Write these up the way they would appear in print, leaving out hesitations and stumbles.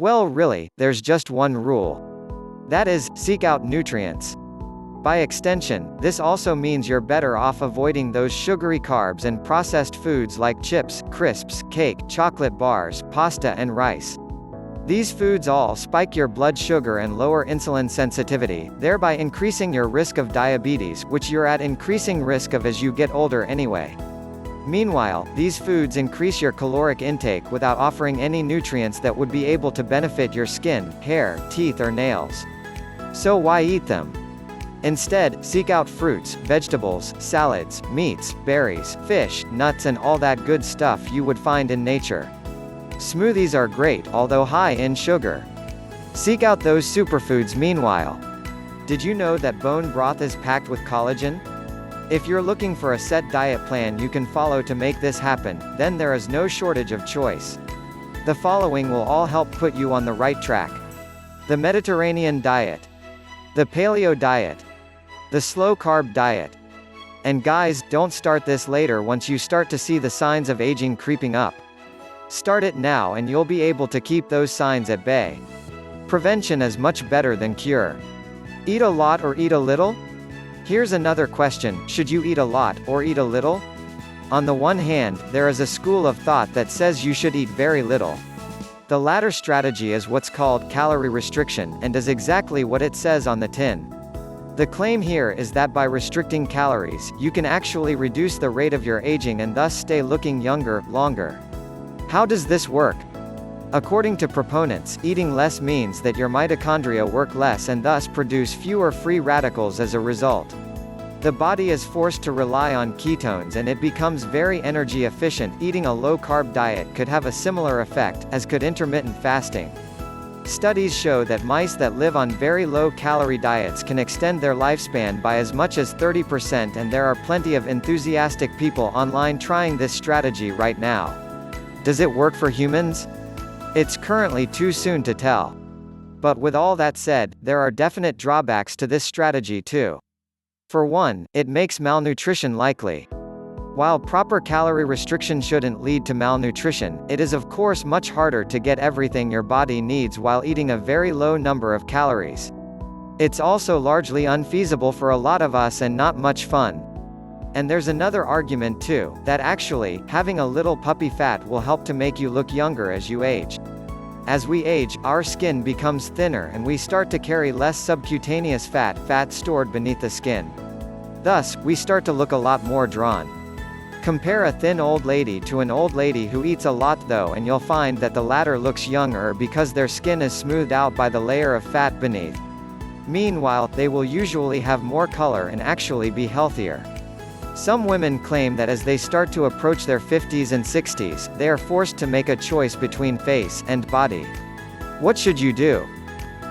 Well, really, there's just one rule. That is, seek out nutrients. By extension, this also means you're better off avoiding those sugary carbs and processed foods like chips, crisps, cake, chocolate bars, pasta and rice. These foods all spike your blood sugar and lower insulin sensitivity, thereby increasing your risk of diabetes, which you're at increasing risk of as you get older anyway. Meanwhile, these foods increase your caloric intake without offering any nutrients that would be able to benefit your skin, hair, teeth or nails. So why eat them? Instead, seek out fruits, vegetables, salads, meats, berries, fish, nuts and all that good stuff you would find in nature. Smoothies are great, although high in sugar. Seek out those superfoods meanwhile. Did you know that bone broth is packed with collagen? If you're looking for a set diet plan you can follow to make this happen, then there is no shortage of choice. The following will all help put you on the right track. The Mediterranean diet. The paleo diet. The slow-carb diet. And guys, don't start this later once you start to see the signs of aging creeping up. Start it now and you'll be able to keep those signs at bay. Prevention is much better than cure. Eat a lot or eat a little? Here's another question, should you eat a lot, or eat a little? On the one hand, there is a school of thought that says you should eat very little. The latter strategy is what's called calorie restriction, and does exactly what it says on the tin. The claim here is that by restricting calories, you can actually reduce the rate of your aging and thus stay looking younger, longer. How does this work? According to proponents, eating less means that your mitochondria work less and thus produce fewer free radicals as a result. The body is forced to rely on ketones and it becomes very energy efficient. Eating a low-carb diet could have a similar effect, as could intermittent fasting. Studies show that mice that live on very low-calorie diets can extend their lifespan by as much as 30%, and there are plenty of enthusiastic people online trying this strategy right now. Does it work for humans? It's currently too soon to tell. But with all that said, there are definite drawbacks to this strategy too. For one, it makes malnutrition likely. While proper calorie restriction shouldn't lead to malnutrition, it is of course much harder to get everything your body needs while eating a very low number of calories. It's also largely unfeasible for a lot of us and not much fun. And there's another argument too, that actually, having a little puppy fat will help to make you look younger as you age. As we age, our skin becomes thinner and we start to carry less subcutaneous fat stored beneath the skin. Thus, we start to look a lot more drawn. Compare a thin old lady to an old lady who eats a lot though, and you'll find that the latter looks younger because their skin is smoothed out by the layer of fat beneath. Meanwhile, they will usually have more color and actually be healthier. Some women claim that as they start to approach their 50s and 60s, they are forced to make a choice between face and body. What should you do?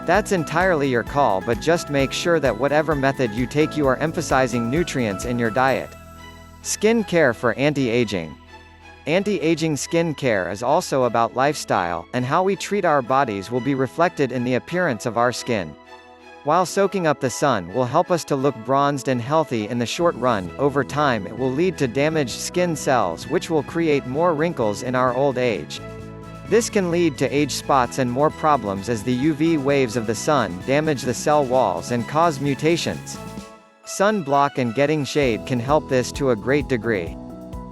That's entirely your call, but just make sure that whatever method you take you are emphasizing nutrients in your diet. Skin care for anti-aging. Anti-aging skin care is also about lifestyle, and how we treat our bodies will be reflected in the appearance of our skin. While soaking up the sun will help us to look bronzed and healthy in the short run, over time it will lead to damaged skin cells which will create more wrinkles in our old age. This can lead to age spots and more problems as the UV waves of the sun damage the cell walls and cause mutations. Sunblock and getting shade can help this to a great degree.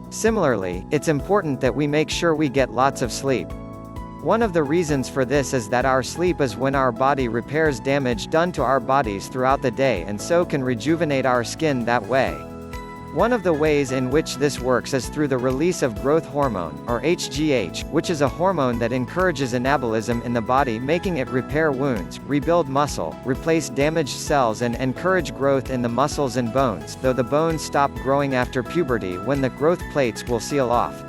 Similarly, it's important that we make sure we get lots of sleep. One of the reasons for this is that our sleep is when our body repairs damage done to our bodies throughout the day and so can rejuvenate our skin that way. One of the ways in which this works is through the release of growth hormone, or HGH, which is a hormone that encourages anabolism in the body, making it repair wounds, rebuild muscle, replace damaged cells and encourage growth in the muscles and bones, though the bones stop growing after puberty when the growth plates will seal off.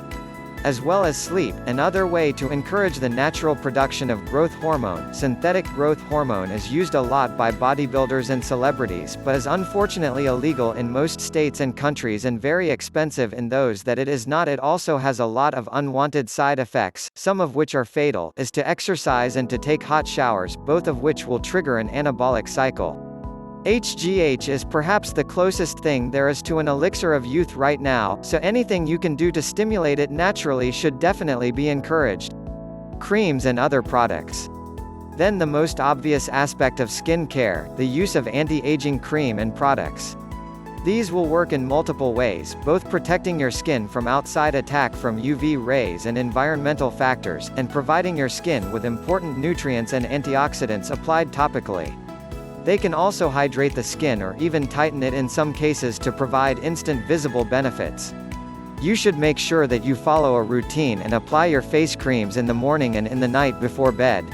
As well as sleep, another way to encourage the natural production of growth hormone, synthetic growth hormone, is used a lot by bodybuilders and celebrities, but is unfortunately illegal in most states and countries and very expensive in those that it is not. It also has a lot of unwanted side effects, some of which are fatal, is to exercise and to take hot showers, both of which will trigger an anabolic cycle. HGH is perhaps the closest thing there is to an elixir of youth right now, so anything you can do to stimulate it naturally should definitely be encouraged. Creams and other products. Then the most obvious aspect of skin care, the use of anti-aging cream and products. These will work in multiple ways, both protecting your skin from outside attack from UV rays and environmental factors, and providing your skin with important nutrients and antioxidants applied topically. They can also hydrate the skin or even tighten it in some cases to provide instant visible benefits. You should make sure that you follow a routine and apply your face creams in the morning and in the night before bed.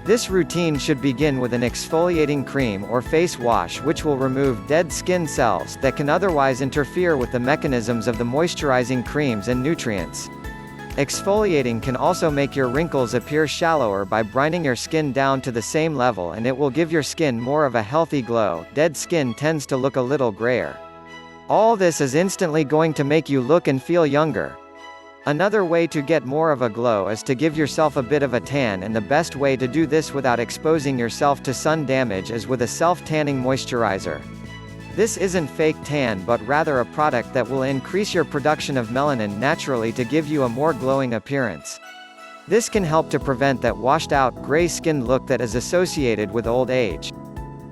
This routine should begin with an exfoliating cream or face wash which will remove dead skin cells that can otherwise interfere with the mechanisms of the moisturizing creams and nutrients. Exfoliating can also make your wrinkles appear shallower by brining your skin down to the same level, and it will give your skin more of a healthy glow. Dead skin tends to look a little grayer. All this is instantly going to make you look and feel younger. Another way to get more of a glow is to give yourself a bit of a tan, and the best way to do this without exposing yourself to sun damage is with a self-tanning moisturizer. This isn't fake tan but rather a product that will increase your production of melanin naturally to give you a more glowing appearance. This can help to prevent that washed-out, gray skin look that is associated with old age.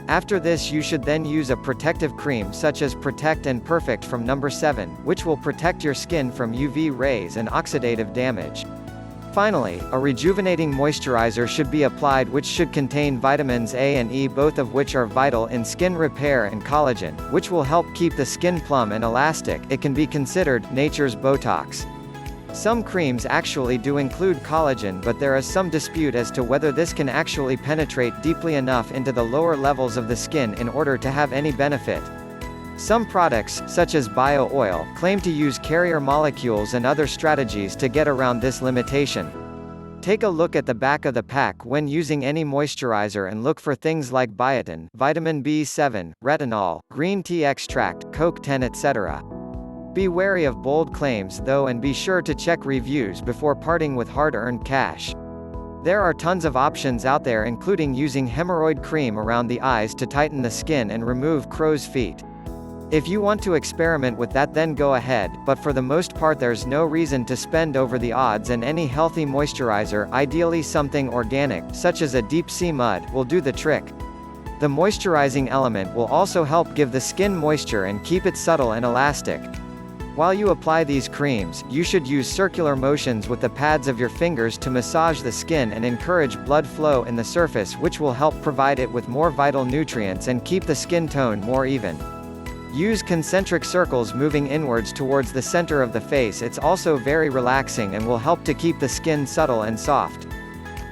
After this, you should then use a protective cream such as Protect and Perfect from No. 7, which will protect your skin from UV rays and oxidative damage. Finally, a rejuvenating moisturizer should be applied which should contain vitamins A and E, both of which are vital in skin repair, and collagen, which will help keep the skin plump and elastic. It can be considered nature's Botox. Some creams actually do include collagen, but there is some dispute as to whether this can actually penetrate deeply enough into the lower levels of the skin in order to have any benefit. Some products, such as bio oil, claim to use carrier molecules and other strategies to get around this limitation. Take a look at the back of the pack when using any moisturizer and look for things like biotin, vitamin B7, retinol, green tea extract, CoQ10, etc. Be wary of bold claims though, and be sure to check reviews before parting with hard-earned cash. There are tons of options out there, including using hemorrhoid cream around the eyes to tighten the skin and remove crow's feet. If you want to experiment with that, then go ahead, but for the most part there's no reason to spend over the odds, and any healthy moisturizer, ideally something organic, such as a deep sea mud, will do the trick. The moisturizing element will also help give the skin moisture and keep it subtle and elastic. While you apply these creams, you should use circular motions with the pads of your fingers to massage the skin and encourage blood flow in the surface, which will help provide it with more vital nutrients and keep the skin tone more even. Use concentric circles moving inwards towards the center of the face. It's also very relaxing and will help to keep the skin subtle and soft.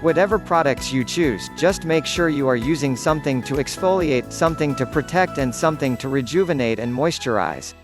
Whatever products you choose, just make sure you are using something to exfoliate, something to protect, and something to rejuvenate and moisturize.